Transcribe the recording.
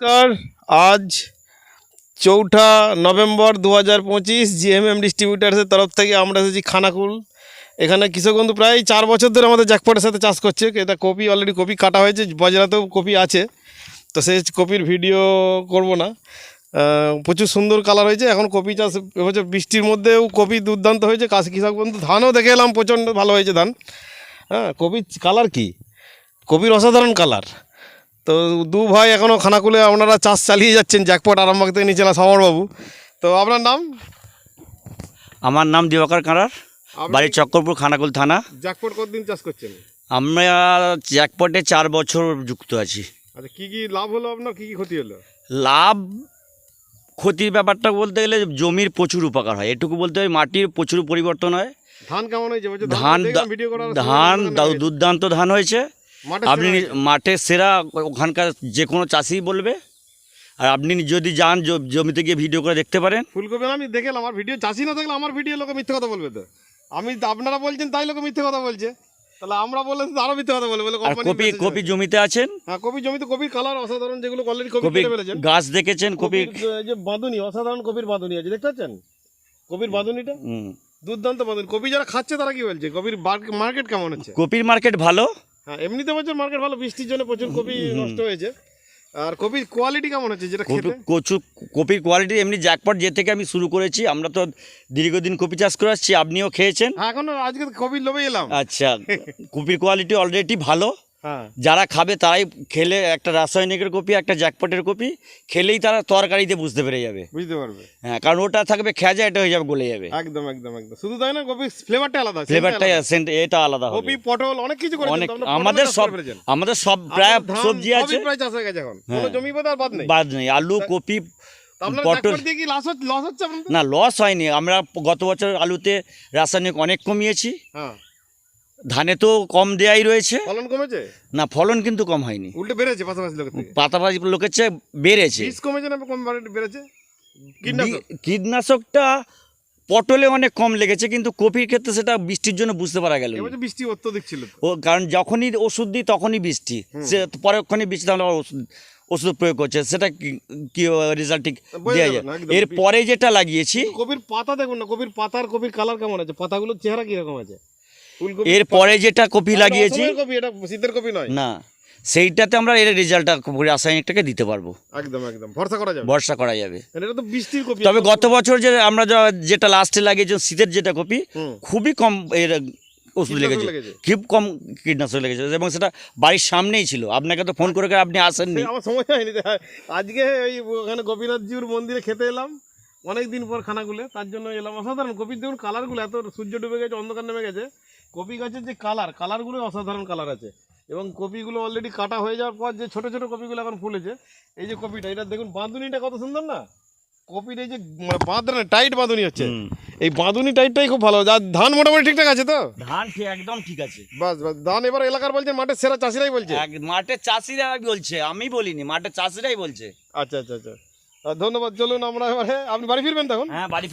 নমস্কার। আজ 4ঠা November 2025 GMm ডিস্ট্রিবিউটার্সের তরফ থেকে আমরা এসেছি খানাকুল। এখানে কৃষক বন্ধু প্রায় 4 বছর ধরে আমাদের জ্যাকপটের সাথে চাষ করছে। এটা কপি অলরেডি কপি কাটা হয়েছে, বাজারেতেও কপি আছে, তো সেই কপির ভিডিও করব না। প্রচুর সুন্দর কালার হয়েছে। এখন কপি চাষ হচ্ছে, বৃষ্টির মধ্যেও কপি দুর্দান্ত হয়েছে। কৃষক বন্ধু ধানও দেখে এলাম, প্রচণ্ড ভালো হয়েছে ধান। হ্যাঁ, কপির কালার কি, কপির অসাধারণ কালার। তো দু ভাই এখনও খানাকুলে আপনারা চাষ চালিয়ে যাচ্ছেন, জ্যাকপট আরামবাগ থেকে নিয়েছিলাম সমরবাবু। তো আপনার নাম? আমার নাম দিবাকর কাঁড়ার, বাড়ি চক্করপুর, খানাকুল থানা। জ্যাকপট কতদিন চাষ করছেন? আমরা জ্যাকপটে 4 বছর যুক্ত আছি। আচ্ছা, কী কী লাভ হলো আপনার, কী কী ক্ষতি হলো? লাভ ক্ষতির ব্যাপারটা বলতে গেলে জমির প্রচুর উপকার হয়, এটুকু বলতে হয়। মাটির প্রচুর পরিবর্তন হয়। ধান কেমন হয়েছে? ধান দুর্দান্ত ধান হয়েছে। আপনি মাঠে সেরা, ওখানকার যে কোনো চাষি বলবে। আর আপনি যদি যান জমিতে গিয়ে ভিডিও করে দেখতে পারেন। ফুলকপি আমি দেখলাম, আমার ভিডিও চাষি না দেখলে আমার ভিডিও লোকে মিথ্যে কথা বলবে। তো আপনারা বলছেন তাই লোকে মিথ্যে কথা বলছে, তাহলে আমরা বললে আরো মিথ্যে কথা বলবে। কপি জমিতে আছেন? হ্যাঁ, কপি জমিতে, কপির কালার অসাধারণ, যেগুলো অলরেডি কপি কেটে ফেলেছেন। গাছ দেখেছেন? কপির যে বাঁধুনি, অসাধারণ কপির বাঁধুনি আছে, দেখতে পাচ্ছেন কপির বাঁধুনিটা? দুর্দান্ত বাঁধুনি। কপি যারা খাচ্ছে তারা কি বলছে, কপির মার্কেট কেমন হচ্ছে? কপির মার্কেট ভালো। হ্যাঁ, এমনিতে বছর মার্কেট ভালো, বৃষ্টির জন্য প্রচুর কপি নষ্ট হয়েছে। আর কপির কোয়ালিটি কেমন হচ্ছে যেটা খেতে? কপির কোয়ালিটি এমনি জ্যাকপট যে থেকে আমি শুরু করেছি, আমরা তো দীর্ঘদিন কপি চাষ করে আসছি। আপনিও খেয়েছেন? হ্যাঁ, এখন আজকে কপির লোভে এলাম। আচ্ছা, কপির কোয়ালিটি অলরেডি ভালো। হ্যাঁ, যারা খাবে তারাই খেলে, একটা রাসায়নিকের কপি একটা জ্যাকপটের কপি খেলেই তারা তরকারিতে বুঝতে পেরে যাবে, বুঝতে পারবে। হ্যাঁ, কারণ ওটা থাকবে খেজা, এটা হয়ে যাবে, গলে যাবে। একদম একদম একদম। শুধু তাই না, কপির ফ্লেভারটা আলাদা, ফ্লেভারটাই এটা আলাদা হবে। কপি, পটল, অনেক কিছু করে অনেক আমাদের সব প্রায় সবজি আছে। প্রায় চাষ হয়ে গেছে এখন, কোনো জমি বাদ আর বাদ নেই। আলু, কপি, পটল দিয়ে কি লস হচ্ছে আপনাদের? না, লস হয়নি। আমরা গত বছর আলুতে রাসায়নিক অনেক কমিয়েছি। হ্যাঁ, ধানে তো কম দেয়াই রয়েছে। ফলন কমেছে না, ফলন কিন্তু কম হয়নি, উল্টে বেড়েছে। পাশাপাশি লোকের থেকে পাতাবাজি লোকের চেয়ে বেড়েছে। বীজ কমেছে না কম বেড়েছে? কীটনাশকটা পটলে অনেক কম লেগেছে, কিন্তু কপির ক্ষেত্রে সেটা বৃষ্টির জন্য বুঝতে পারা গেল। বৃষ্টি অত্যধিক ছিল, ও কারণ যখনই ওষুধ দিই তখনই বৃষ্টি, সে পরক্ষণই বৃষ্টি, তাহলে ওষুধ প্রয়োগ করছে, সেটা কি রেজাল্ট ঠিক দেওয়া যায়। এর পরে যেটা লাগিয়েছি, কপির পাতা দেখুন না, কপির পাতার কপির কালার কেমন আছে, পাতাগুলোর চেহারা কিরকম আছে। এর পরে যেটা কপি লাগিয়েছি, এটা শীতের কপি নয় না, সেইটাতে আমরা এর রেজাল্টটা রাসায়নিকটাকে দিতে পারবো। একদম একদম ভরসা করা যাবে। এটা তো বৃষ্টির কপি। তবে গত বছর যে আমরা যেটা লাস্টে লাগিয়েছি শীতের যেটা কপি, খুবই কম এর ওষুধ লেগেছে, খুব কম কীটনাশক লেগেছে, এবং সেটা বাড়ির সামনেই ছিল। আপনাকে তো ফোন করে আপনি আসেননি, আমার সময় হয়নি। আজকে ওই ওখানে গোপীনাথজিউর মন্দিরে খেতে এলাম অনেকদিন পর খানাকুলে, তার জন্য এলাম। অসাধারণ কপির দেখুন কালারগুলো, এত সূর্য ডুবে গেছে, অন্ধকার নেমে গেছে, কপি গাছের যে কালারগুলো অসাধারণ কালার আছে। এবং কপিগুলো অলরেডি কাটা হয়ে যাওয়ার পর যে ছোট ছোট কপিগুলো এখন ফুলেছে, এই যে কপিটা, এটা দেখুন বাঁধুনিটা কত সুন্দর না, কপির এই যে বাঁধনা টাইট বাঁধুনি হচ্ছে, এই বাঁধুনি টাইটটাই খুব ভালো। আর ধান মোটামুটি ঠিকঠাক আছে তো? ধান একদম ঠিক আছে। বাস ধান এবার এলাকার বলছে, মাঠের সেরা চাষিরাই বলছে। মাঠের চাষিরা বলছে, আমি বলিনি, মাঠের চাষিরাই বলছে। আচ্ছা আচ্ছা আচ্ছা, ধন্যবাদ। চলুন আমরা এবারে, আপনি বাড়ি ফিরবেন তখন? হ্যাঁ, বাড়ি